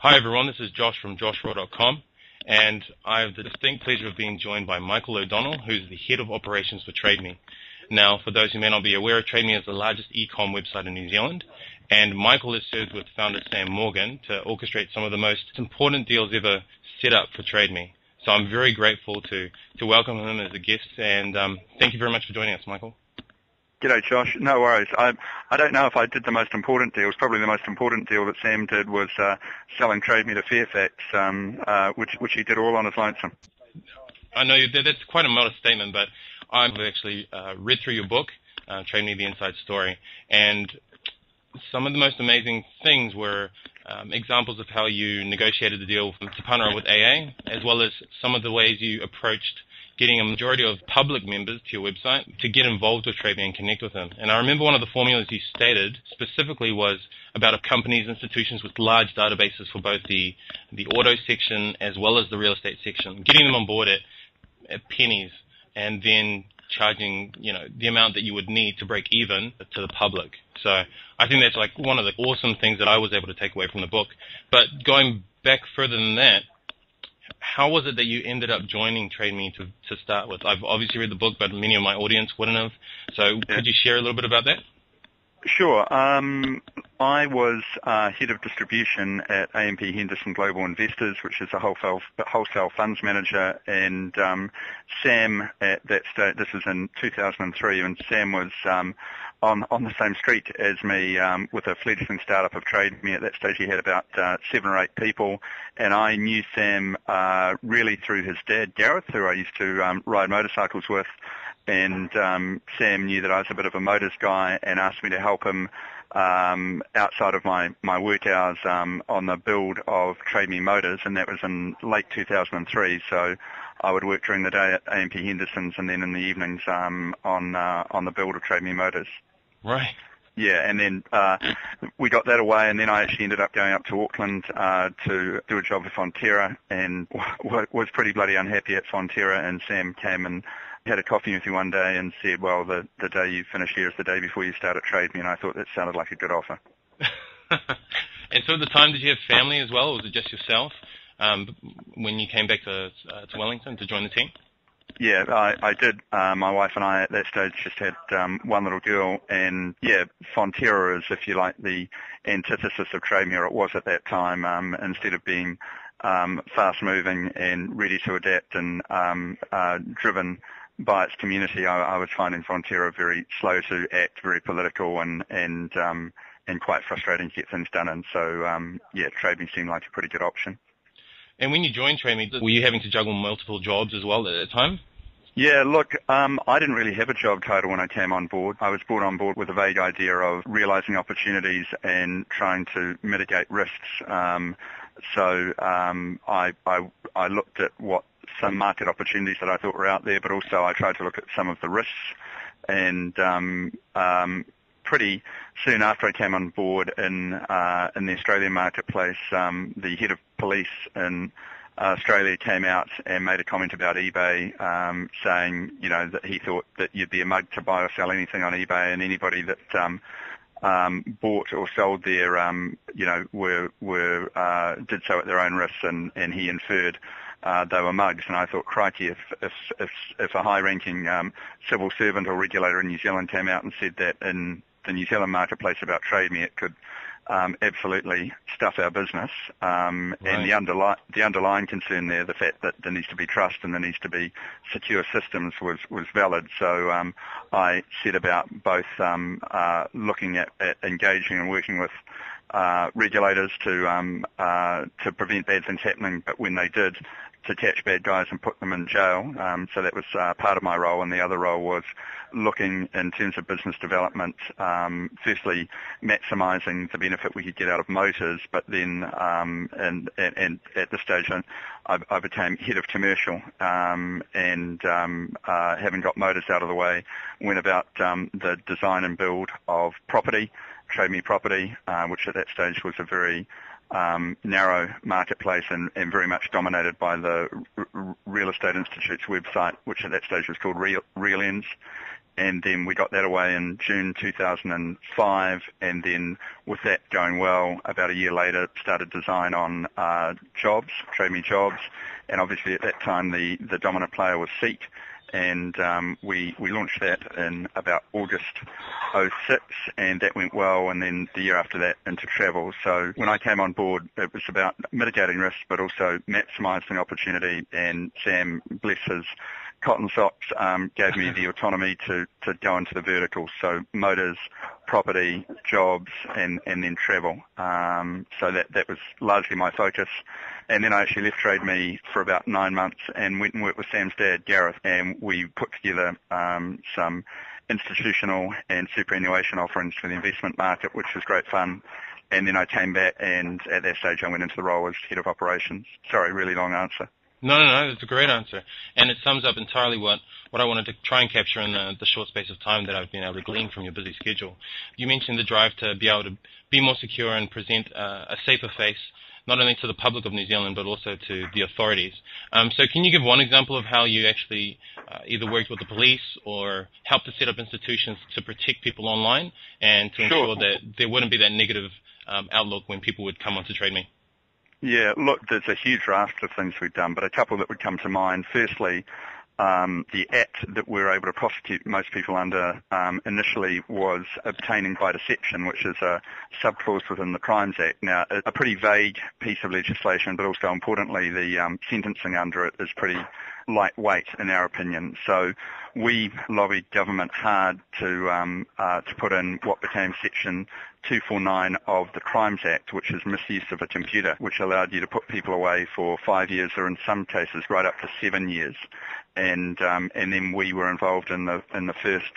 Hi everyone, this is Josh from joshraw.com, and I have the distinct pleasure of being joined by Michael O'Donnell, who's the head of operations for TradeMe. Now, for those who may not be aware, TradeMe is the largest e-com website in New Zealand, and Michael has served with founder Sam Morgan to orchestrate some of the most important deals ever set up for TradeMe. So I'm very grateful to welcome him as a guest, and thank you very much for joining us, Michael. G'day, Josh. No worries. I don't know if I did the most important deals. Probably the most important deal that Sam did was selling TradeMe to Fairfax, which he did all on his lonesome. I know that's quite a modest statement, but I've actually read through your book, TradeMe: The Inside Story, and some of the most amazing things were examples of how you negotiated the deal to partner up with AA, as well as some of the ways you approached getting a majority of public members to your website to get involved with TradeMe and connect with them. And I remember one of the formulas you stated specifically was about companies, institutions with large databases for both the auto section as well as the real estate section, getting them on board at pennies and then charging, the amount that you would need to break even to the public. So I think that's like one of the awesome things that I was able to take away from the book. But going back further than that, how was it that you ended up joining TradeMe to start with? I've obviously read the book, but many of my audience wouldn't have. So could you share a little bit about that? Sure. I was head of distribution at AMP Henderson Global Investors, which is a wholesale funds manager, and Sam at that stage, this was in 2003, and Sam was on the same street as me with a fledgling startup of TradeMe. At that stage he had about 7 or 8 people, and I knew Sam really through his dad, Gareth, who I used to ride motorcycles with. And Sam knew that I was a bit of a motors guy and asked me to help him outside of my work hours on the build of TradeMe Motors, and that was in late 2003. So I would work during the day at AMP Henderson's and then in the evenings on the build of TradeMe Motors. Right. Yeah, and then we got that away, and then I actually ended up going up to Auckland to do a job with Fonterra, and was pretty bloody unhappy at Fonterra, and Sam came and had a coffee with me one day and said, well, the day you finish here is the day before you start at TradeMe, and I thought that sounded like a good offer. And so at the time, did you have family as well, or was it just yourself when you came back to Wellington to join the team? Yeah, I did. My wife and I at that stage just had one little girl, and yeah, Fonterra is, if you like, the antithesis of TradeMe, or it was at that time. Instead of being fast-moving and ready to adapt and driven by its community, I was finding Fonterra very slow to act, very political, and quite frustrating to get things done. And so, TradeMe seemed like a pretty good option. And when you joined TradeMe, were you having to juggle multiple jobs as well at that time? Yeah, look, I didn't really have a job title when I came on board. I was brought on board with a vague idea of realizing opportunities and trying to mitigate risks. So I looked at what some market opportunities that I thought were out there, but also I tried to look at some of the risks. And pretty soon after I came on board in the Australian marketplace, the head of police in Australia came out and made a comment about eBay, saying, that he thought that you'd be a mug to buy or sell anything on eBay, and anybody that bought or sold there, did so at their own risks, and he inferred they were mugs. And I thought, crikey, if a high-ranking civil servant or regulator in New Zealand came out and said that in the New Zealand marketplace about TradeMe, it could absolutely stuff our business. Right. And the underlying concern there, the fact that there needs to be trust and there needs to be secure systems, was valid. So I set about both looking at engaging and working with regulators to prevent bad things happening, but when they did, to catch bad guys and put them in jail. So that was part of my role, and the other role was looking in terms of business development, firstly maximising the benefit we could get out of motors, but then and at this stage I became head of commercial, and having got motors out of the way, went about the design and build of property, TradeMe Property, which at that stage was a very narrow marketplace and very much dominated by the Real Estate Institute's website, which at that stage was called Real Ends. and then we got that away in June 2005, and then with that going well, about a year later, started design on jobs, Trade Me Jobs, and obviously at that time the dominant player was Seek, and we launched that in about August '06, and that went well, and then the year after that into travel. So when I came on board, it was about mitigating risk, but also maximising opportunity, and Sam, bless his cotton socks, gave me the autonomy to go into the verticals, so motors, property, jobs, and then travel. So that was largely my focus. And then I actually left Trade Me for about 9 months and went and worked with Sam's dad, Gareth, and we put together some institutional and superannuation offerings for the investment market, which was great fun. And then I came back, and at that stage I went into the role as head of operations. Sorry, really long answer. No, it's a great answer. And it sums up entirely what I wanted to try and capture in the short space of time that I've been able to glean from your busy schedule. You mentioned the drive to be able to be more secure and present a safer face, not only to the public of New Zealand, but also to the authorities. So can you give one example of how you actually either worked with the police or helped to set up institutions to protect people online and to ensure that there wouldn't be that negative outlook when people would come onto Trade Me? Yeah, look, there's a huge raft of things we've done, but a couple that would come to mind. Firstly, the act that we were able to prosecute most people under initially was obtaining by deception, which is a subclause within the Crimes Act. Now, a pretty vague piece of legislation, but also importantly, the sentencing under it is pretty lightweight in our opinion. So we lobbied government hard to put in what became Section 249 of the Crimes Act, which is misuse of a computer, which allowed you to put people away for 5 years, or in some cases right up to 7 years. And then we were involved in the first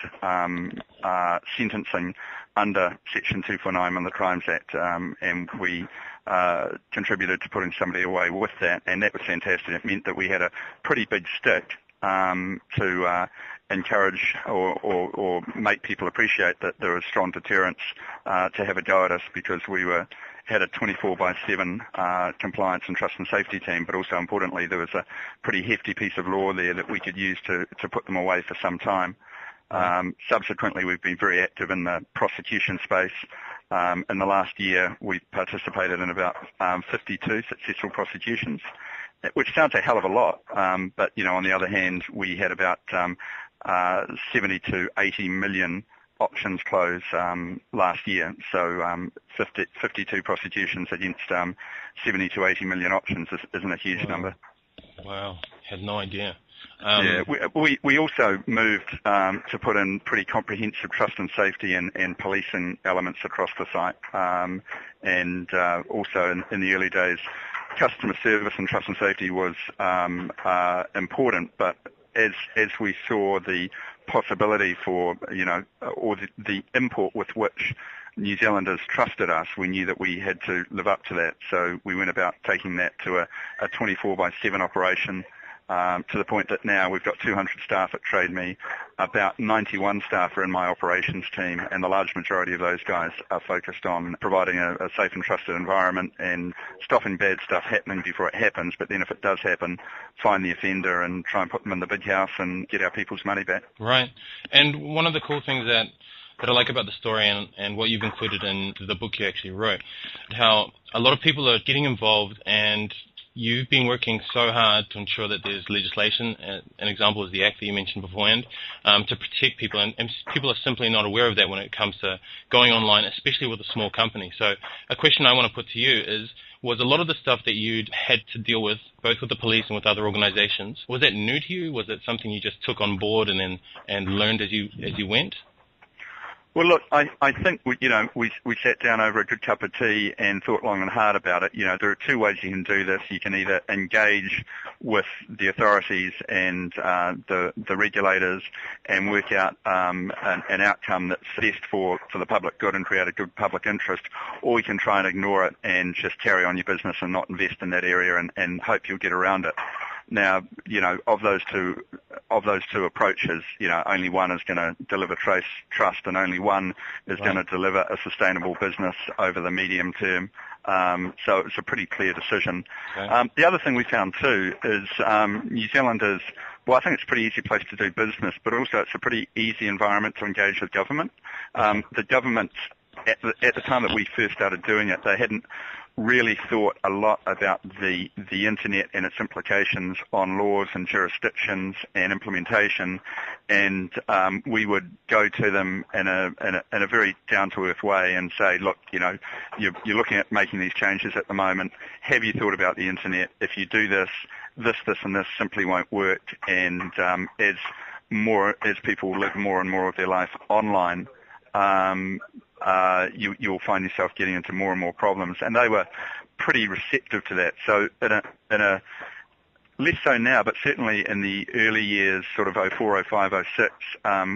sentencing under Section 249 on the Crimes Act, and we contributed to putting somebody away with that, and that was fantastic. It meant that we had a pretty big stick to encourage or make people appreciate that there was strong deterrence to have a go at us, because we had a 24/7 compliance and trust and safety team, but also importantly there was a pretty hefty piece of law there that we could use to put them away for some time. Subsequently, we've been very active in the prosecution space. In the last year, we've participated in about 52 successful prosecutions, which sounds a hell of a lot, but on the other hand, we had about 70 to 80 million auctions close last year. So 52 prosecutions against 70 to 80 million auctions isn't a huge number. Wow, had no idea. We also moved to put in pretty comprehensive trust and safety and policing elements across the site, and also in the early days, customer service and trust and safety was important, but as we saw the possibility for, or the import with which New Zealanders trusted us, we knew that we had to live up to that. So we went about taking that to a 24/7 operation, to the point that now we've got 200 staff at Trade Me, about 91 staff are in my operations team, and the large majority of those guys are focused on providing a safe and trusted environment and stopping bad stuff happening before it happens, but then if it does happen, find the offender and try and put them in the big house and get our people's money back. Right. And one of the cool things that I like about the story and what you've included in the book you actually wrote, how a lot of people are getting involved, and you've been working so hard to ensure that there's legislation. An example is the Act that you mentioned beforehand, to protect people, and people are simply not aware of that when it comes to going online, especially with a small company. So a question I want to put to you is, was a lot of the stuff that you'd had to deal with, both with the police and with other organizations, was that new to you? Was it something you just took on board and learned as you went? Well, look, I think we sat down over a good cup of tea and thought long and hard about it. There are two ways you can do this. You can either engage with the authorities and the regulators and work out an outcome that's best for the public good and create a good public interest, or you can try and ignore it and just carry on your business and not invest in that area and hope you'll get around it. Now, of those two approaches, only one is going to deliver trust, and only one is going to deliver a sustainable business over the medium term. So it was a pretty clear decision. Okay. The other thing we found too is New Zealand is, well, I think it's a pretty easy place to do business, but also it's a pretty easy environment to engage with government. The government, at the time that we first started doing it, they hadn't really thought a lot about the internet and its implications on laws and jurisdictions and implementation, and we would go to them in a very down-to-earth way and say, look, you're looking at making these changes at the moment. Have you thought about the internet? If you do this, and this simply won't work. And as people live more and more of their life online, you'll find yourself getting into more and more problems. And they were pretty receptive to that. So in a less so now, but certainly in the early years, sort of 04, 05, 06,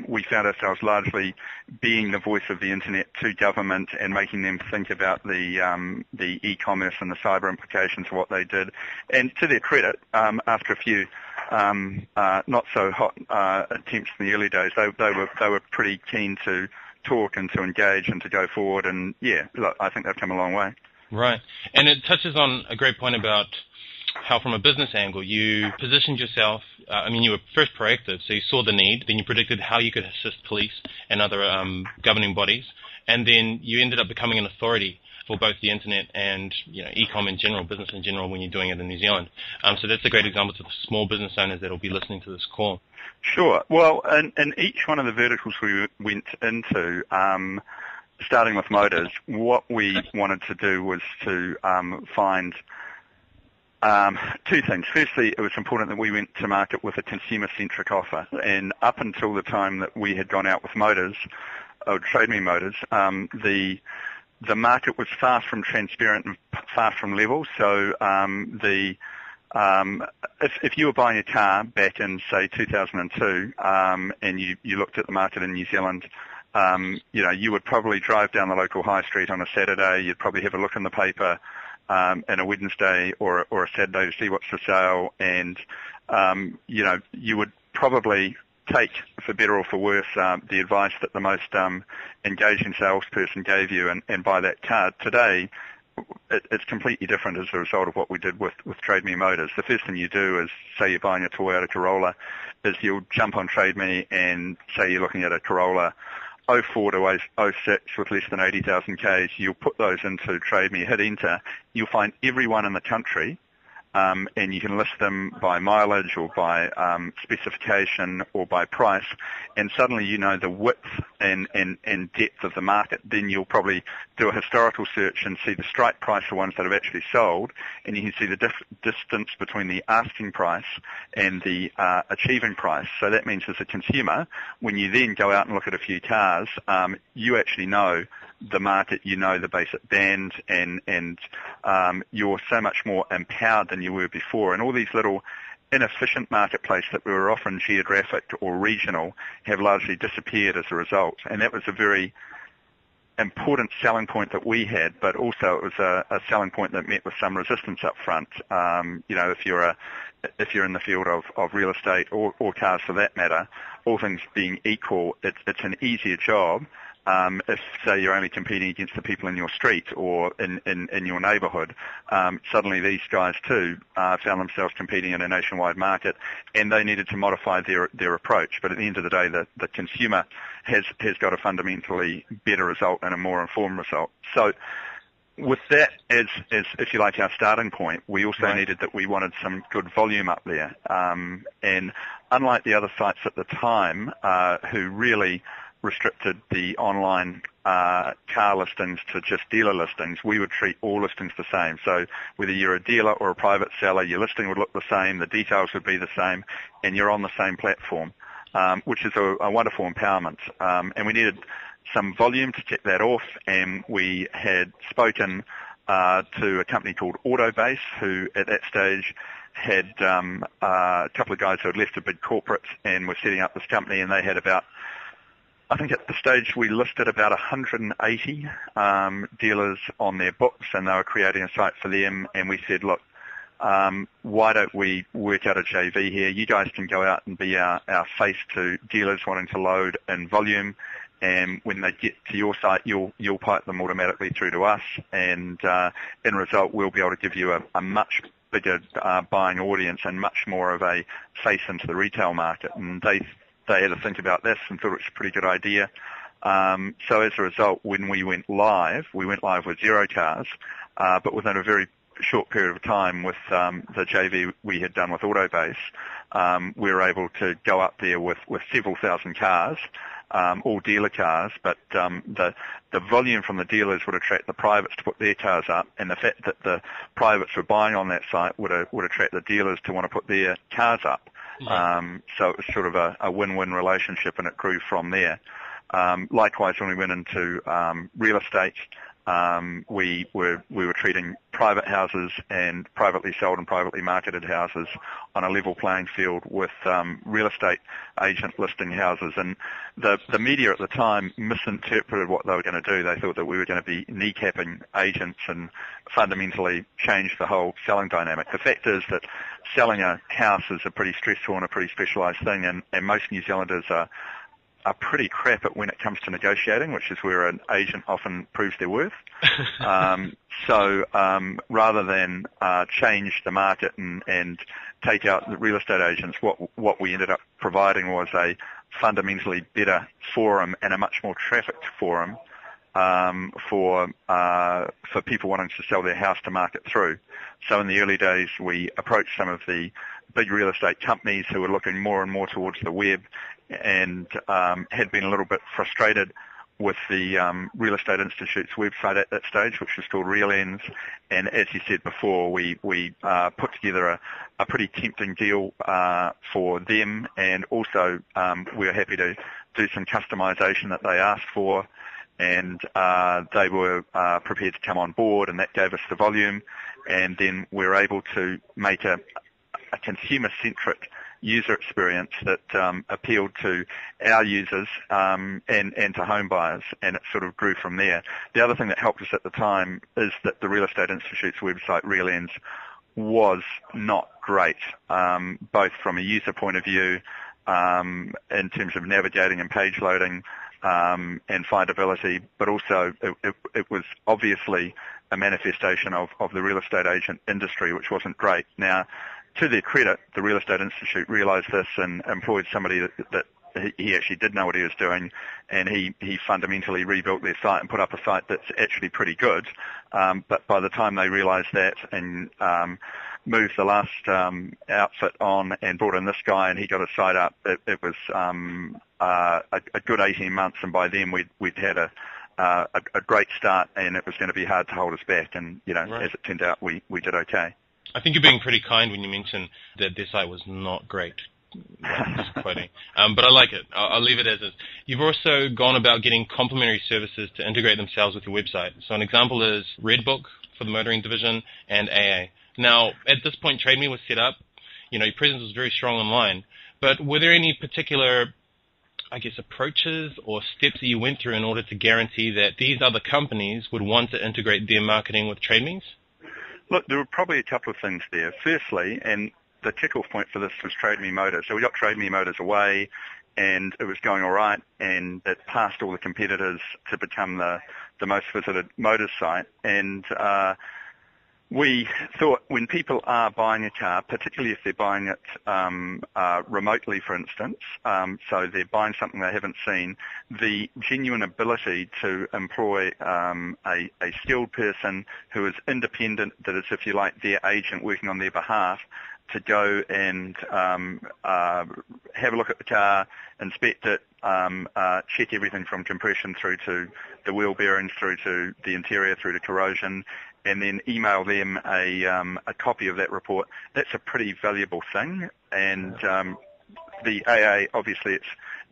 we found ourselves largely being the voice of the internet to government and making them think about the e-commerce and the cyber implications of what they did. And to their credit, after a few not so hot attempts in the early days, they were pretty keen to talk and to engage and to go forward. And yeah, look, I think they've come a long way. Right. And it touches on a great point about how from a business angle you positioned yourself. You were first proactive, so you saw the need, then you predicted how you could assist police and other governing bodies, and then you ended up becoming an authority for both the internet and e-com in general, business in general, when you're doing it in New Zealand. So that's a great example to the small business owners that will be listening to this call. Sure. Well, in each one of the verticals we went into, starting with motors, what we wanted to do was to find two things. Firstly, it was important that we went to market with a consumer-centric offer. And up until the time that we had gone out with motors, or Trade Me Motors, the market was far from transparent and far from level. So if you were buying a car back in, say, 2002, and you looked at the market in New Zealand, you would probably drive down the local high street on a Saturday. You'd probably have a look in the paper in a Wednesday or a Saturday to see what's for sale, and you would probably take, for better or for worse, the advice that the most engaging salesperson gave you and buy that car. Today, it's completely different as a result of what we did with Trade Me Motors. The first thing you do is, say you're buying a Toyota Corolla, is you'll jump on Trade Me and say you're looking at a Corolla 04 to 06 with less than 80,000 Ks. You'll put those into Trade Me, hit enter. You'll find everyone in the country, and you can list them by mileage or by specification or by price, and suddenly you know the width and depth of the market. Then you'll probably do a historical search and see the strike price for ones that have actually sold, and you can see the distance between the asking price and the achieving price. So that means as a consumer, when you then go out and look at a few cars, you actually know the market, you know the basic band, and you're so much more empowered than you were before. And all these little inefficient marketplaces that were often geographic or regional have largely disappeared as a result. And that was a very important selling point that we had, but also it was a selling point that met with some resistance up front. If you're in the field of real estate or cars for that matter, all things being equal, it's an easier job. If, say, you're only competing against the people in your street or in your neighbourhood, suddenly these guys too found themselves competing in a nationwide market, and they needed to modify their approach. But at the end of the day, the consumer has got a fundamentally better result and a more informed result. So with that as if you like, our starting point, we also needed that we wanted some good volume up there. And unlike the other sites at the time, who really restricted the online car listings to just dealer listings, we would treat all listings the same. So whether you're a dealer or a private seller, your listing would look the same, the details would be the same, and you're on the same platform, which is a wonderful empowerment. And we needed some volume to kick that off, and we had spoken to a company called Autobase, who at that stage had a couple of guys who had left a big corporate and were setting up this company, and they had about, I think at the stage we listed about 180 dealers on their books, and they were creating a site for them. And we said, look, why don't we work out a JV here? You guys can go out and be our face to dealers wanting to load in volume, and when they get to your site, you'll pipe them automatically through to us, and in result, we'll be able to give you a much bigger buying audience and much more of a face into the retail market. And they had to think about this and thought it was a pretty good idea. So as a result, when we went live with 0 cars, but within a very short period of time with the JV we had done with Autobase, we were able to go up there with several thousand cars, all dealer cars, but the volume from the dealers would attract the privates to put their cars up, and the fact that the privates were buying on that site would attract the dealers to want to put their cars up. So it was sort of a win-win relationship, and it grew from there. Likewise, when we went into real estate, we were treating private houses and privately sold and privately marketed houses on a level playing field with real estate agent listing houses. And the media at the time misinterpreted what they were going to do. They thought that we were going to be kneecapping agents and fundamentally change the whole selling dynamic. The fact is that selling a house is a pretty stressful and a pretty specialised thing, and most New Zealanders are pretty crap at when it comes to negotiating, which is where an agent often proves their worth. So rather than change the market and take out the real estate agents, what we ended up providing was a fundamentally better forum and a much more trafficked forum for people wanting to sell their house to market through. So in the early days, we approached some of the big real estate companies who were looking more and more towards the web and had been a little bit frustrated with the Real Estate Institute's website at that stage, which was called RealEns. And as you said before, we put together a pretty tempting deal for them, and also we were happy to do some customization that they asked for, and they were prepared to come on board, and that gave us the volume. And then we were able to make a consumer-centric user experience that appealed to our users and to home buyers, and it sort of grew from there. The other thing that helped us at the time is that the Real Estate Institute's website, RealEns, was not great, both from a user point of view, in terms of navigating and page loading and findability, but also it was obviously a manifestation of the real estate agent industry, which wasn't great. Now, to their credit, the Real Estate Institute realised this and employed somebody that he actually did know what he was doing, and he fundamentally rebuilt their site and put up a site that's actually pretty good. But by the time they realised that and moved the last outfit on and brought in this guy and he got a site up, it was a good 18 months, and by then we'd had a great start, and it was going to be hard to hold us back. And right. As it turned out, we did okay. I think you're being pretty kind when you mention that their site was not great. Disappointing. But I like it. I'll leave it as is. You've also gone about getting complementary services to integrate themselves with your website. So an example is Redbook for the motoring division and AA. Now, at this point, TradeMe was set up. Your presence was very strong online. But were there any particular, approaches or steps that you went through in order to guarantee that these other companies would want to integrate their marketing with TradeMe's? Look, there were probably a couple of things there. Firstly, and the kick-off point for this was TradeMe Motors. So we got TradeMe Motors away, and it was going all right, and it passed all the competitors to become the most visited motors site. And we thought when people are buying a car, particularly if they're buying it remotely, for instance, so they're buying something they haven't seen, the genuine ability to employ a skilled person who is independent, that is, if you like, their agent working on their behalf, to go and have a look at the car, inspect it, check everything from compression through to the wheel bearings, through to the interior, through to corrosion, and then email them a copy of that report. That's a pretty valuable thing, and the AA, obviously,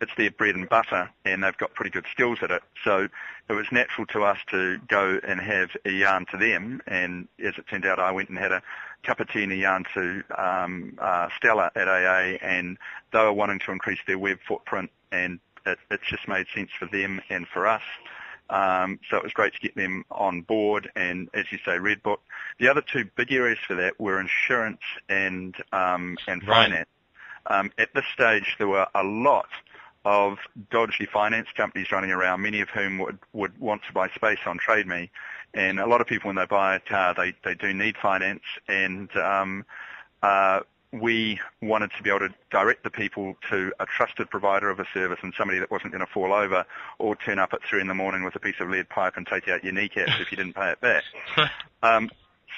it's their bread and butter, and they've got pretty good skills at it. So it was natural to us to go and have a yarn to them, and as it turned out, I went and had a cup of tea and a yarn to Stella at AA, and they were wanting to increase their web footprint, and it just made sense for them and for us. So it was great to get them on board, and as you say, Redbook. The other two big areas for that were insurance and finance. At this stage, there were a lot of dodgy finance companies running around, many of whom would want to buy space on Trade Me. And a lot of people, when they buy a car, they do need finance, and we wanted to be able to direct the people to a trusted provider of a service and somebody that wasn't going to fall over or turn up at 3 in the morning with a piece of lead pipe and take out your kneecaps if you didn't pay it back.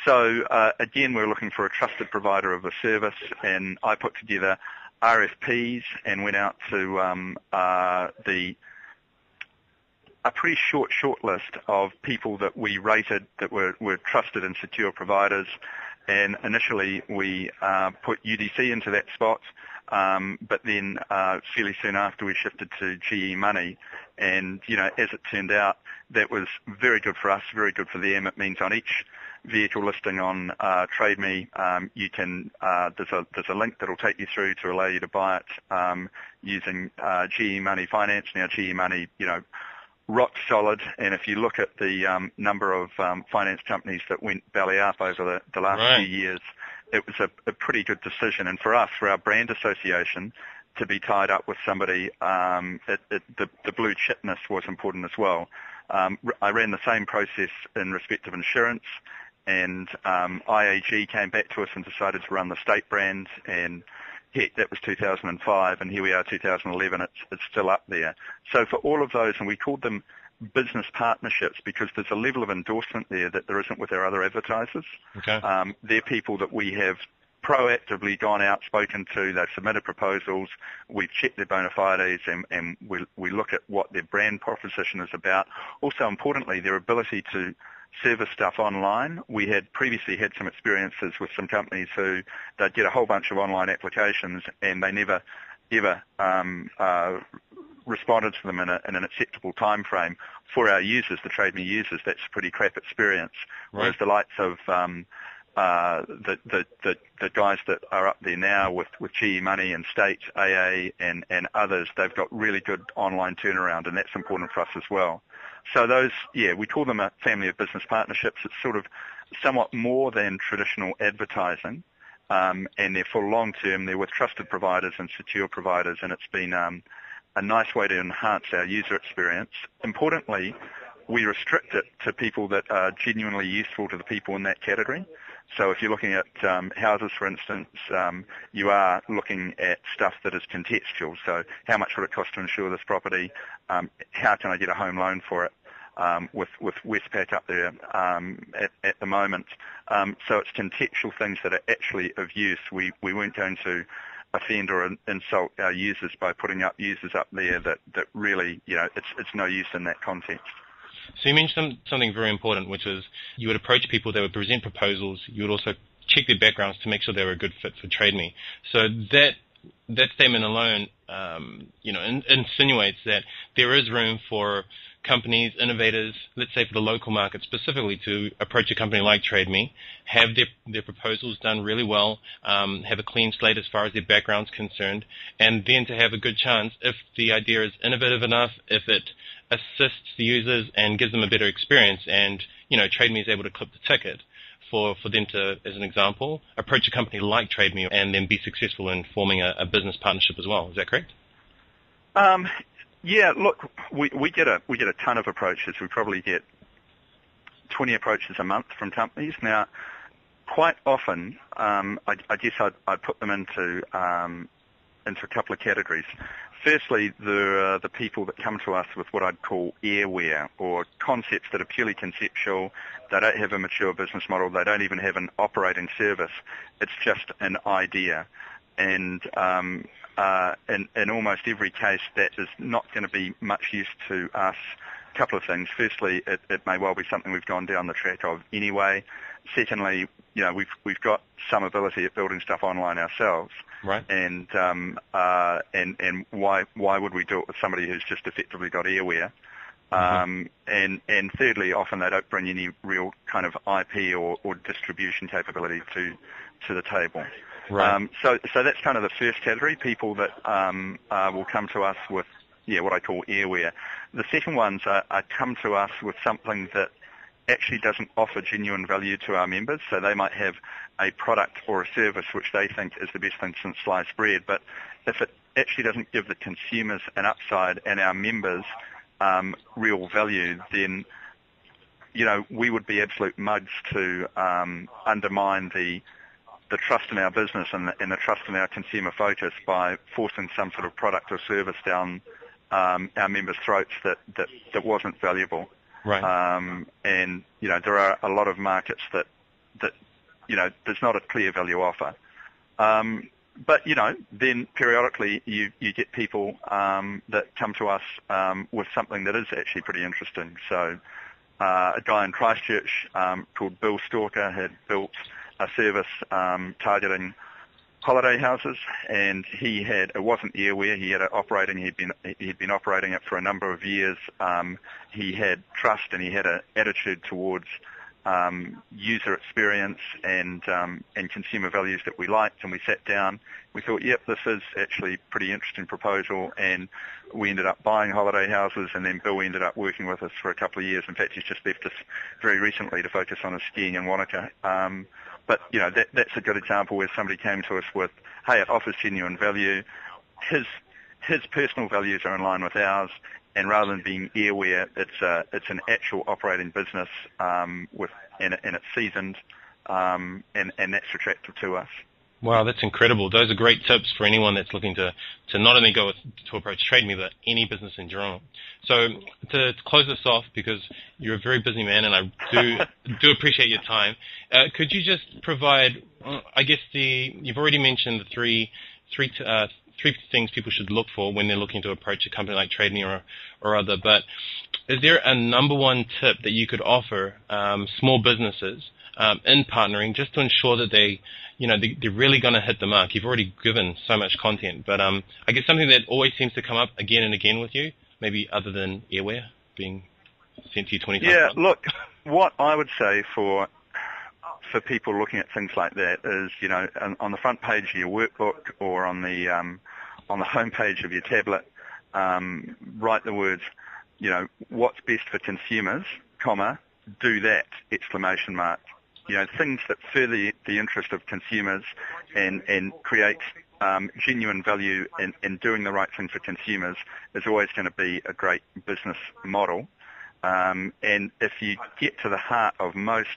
So again, we were looking for a trusted provider of a service, and I put together RFPs and went out to a pretty short list of people that we rated that were trusted and secure providers. And initially we put UDC into that spot, but then fairly soon after we shifted to GE Money. And, as it turned out, that was very good for us, very good for them. It means on each vehicle listing on Trade Me, you can there's a link that'll take you through to allow you to buy it using GE Money Finance. Now GE Money, rock solid, and if you look at the number of finance companies that went belly up over the last few years, it was a pretty good decision. And for us, for our brand association, to be tied up with somebody, the blue chipness was important as well. I ran the same process in respect of insurance, and IAG came back to us and decided to run the state brand, and heck, that was 2005, and here we are 2011, it's still up there. So for all of those, and we called them business partnerships because there's a level of endorsement there that there isn't with our other advertisers. Okay. They're people that we have proactively gone out, spoken to, they've submitted proposals, we've checked their bona fides, and we look at what their brand proposition is about. Also, importantly, their ability to service stuff online. We had previously had some experiences with some companies who they'd get a whole bunch of online applications and they never ever responded to them in an acceptable time frame. For our users, the Trade Me users, that's a pretty crap experience. Right. Whereas the likes of the guys that are up there now with GE Money and State, AA and others, they've got really good online turnaround, and that's important for us as well. So those, we call them a family of business partnerships. It's sort of somewhat more than traditional advertising, and they're for long term. They're with trusted providers and secure providers, and it's been a nice way to enhance our user experience. Importantly, we restrict it to people that are genuinely useful to the people in that category. So if you're looking at houses, for instance, you are looking at stuff that is contextual. So how much would it cost to insure this property? How can I get a home loan for it? With Westpac up there at the moment. So it's contextual things that are actually of use. We weren't going to offend or insult our users by putting up users up there that really, it's no use in that context. So you mentioned something very important, which is you would approach people, they would present proposals, you would also check their backgrounds to make sure they were a good fit for Trade Me. So that statement alone, insinuates that there is room for companies, innovators, let's say for the local market specifically, to approach a company like Trade Me, have their proposals done really well, have a clean slate as far as their background's concerned, and then to have a good chance, if the idea is innovative enough, if it assists the users and gives them a better experience, and Trade Me is able to clip the ticket, for them to, as an example, approach a company like Trade Me and then be successful in forming a business partnership as well. Is that correct? Yeah, look, we get a ton of approaches. We probably get 20 approaches a month from companies. Now, quite often, I guess I'd put them into a couple of categories. Firstly, the people that come to us with what I'd call airware, or concepts that are purely conceptual. They don't have a mature business model. They don't even have an operating service. It's just an idea. And in almost every case, that is not going to be much use to us. A couple of things. Firstly, it may well be something we've gone down the track of anyway. Secondly, we've got some ability at building stuff online ourselves. Right. And why would we do it with somebody who's just effectively got airware? And thirdly, often they don't bring any real kind of IP or distribution capability to the table. Right. So that's kind of the first category, people that will come to us with what I call airware. The second ones are come to us with something that actually doesn't offer genuine value to our members. So they might have a product or a service which they think is the best thing since sliced bread, but if it actually doesn't give the consumers an upside and our members real value, then we would be absolute mugs to undermine the trust in our business and the trust in our consumer focus by forcing some sort of product or service down our members' throats that wasn't valuable. Right. And there are a lot of markets that there's not a clear value offer. But then periodically you get people that come to us with something that is actually pretty interesting. So a guy in Christchurch called Bill Stalker had built a service targeting holiday houses, and it wasn't airware. He'd been operating it for a number of years. He had trust and he had an attitude towards user experience and consumer values that we liked, and we sat down. We thought, yep, this is actually a pretty interesting proposal, and we ended up buying holiday houses, and then Bill ended up working with us for a couple of years. In fact, he's just left us very recently to focus on his skiing in Wanaka. But that's a good example where somebody came to us with, hey, it offers genuine value. His personal values are in line with ours, and rather than being airware, it's an actual operating business and it's seasoned, and that's attractive to us. Wow, that's incredible. Those are great tips for anyone that's looking to not only go to approach Trade Me, but any business in general. So to close this off, because you're a very busy man and I do appreciate your time, could you just provide, I guess you've already mentioned the three things people should look for when they're looking to approach a company like Trade Me or other, but is there a number one tip that you could offer small businesses in partnering just to ensure that they're really going to hit the mark? You've already given so much content, but I guess something that always seems to come up again and again with you, maybe other than airware being sent to you 20 times. Yeah, look, what I would say for people looking at things like that is, on the front page of your workbook or on the home page of your tablet, write the words, what's best for consumers, do that, ! Things that further the interest of consumers and create genuine value in doing the right thing for consumers is always going to be a great business model. And if you get to the heart of most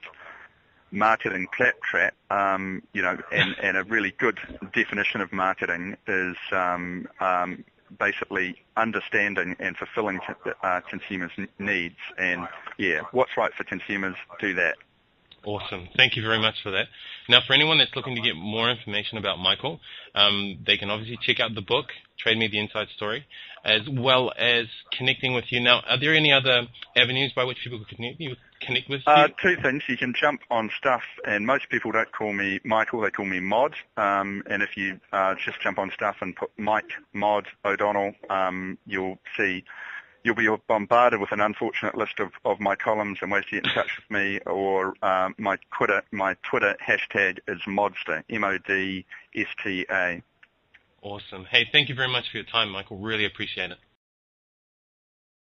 marketing claptrap, and a really good definition of marketing is basically understanding and fulfilling consumers' needs. And what's right for consumers, do that. Awesome. Thank you very much for that. Now, for anyone that's looking to get more information about Michael, they can obviously check out the book, Trade Me the Inside Story, as well as connecting with you. Now, are there any other avenues by which people could connect with you? Two things. You can jump on Stuff, and most people don't call me Michael, they call me Mod. And if you just jump on Stuff and put Mike, Mod, O'Donnell, you'll be bombarded with an unfortunate list of my columns and ways to get in touch with me, or my Twitter hashtag is Modsta, Modsta. Awesome. Hey, thank you very much for your time, Michael. Really appreciate it.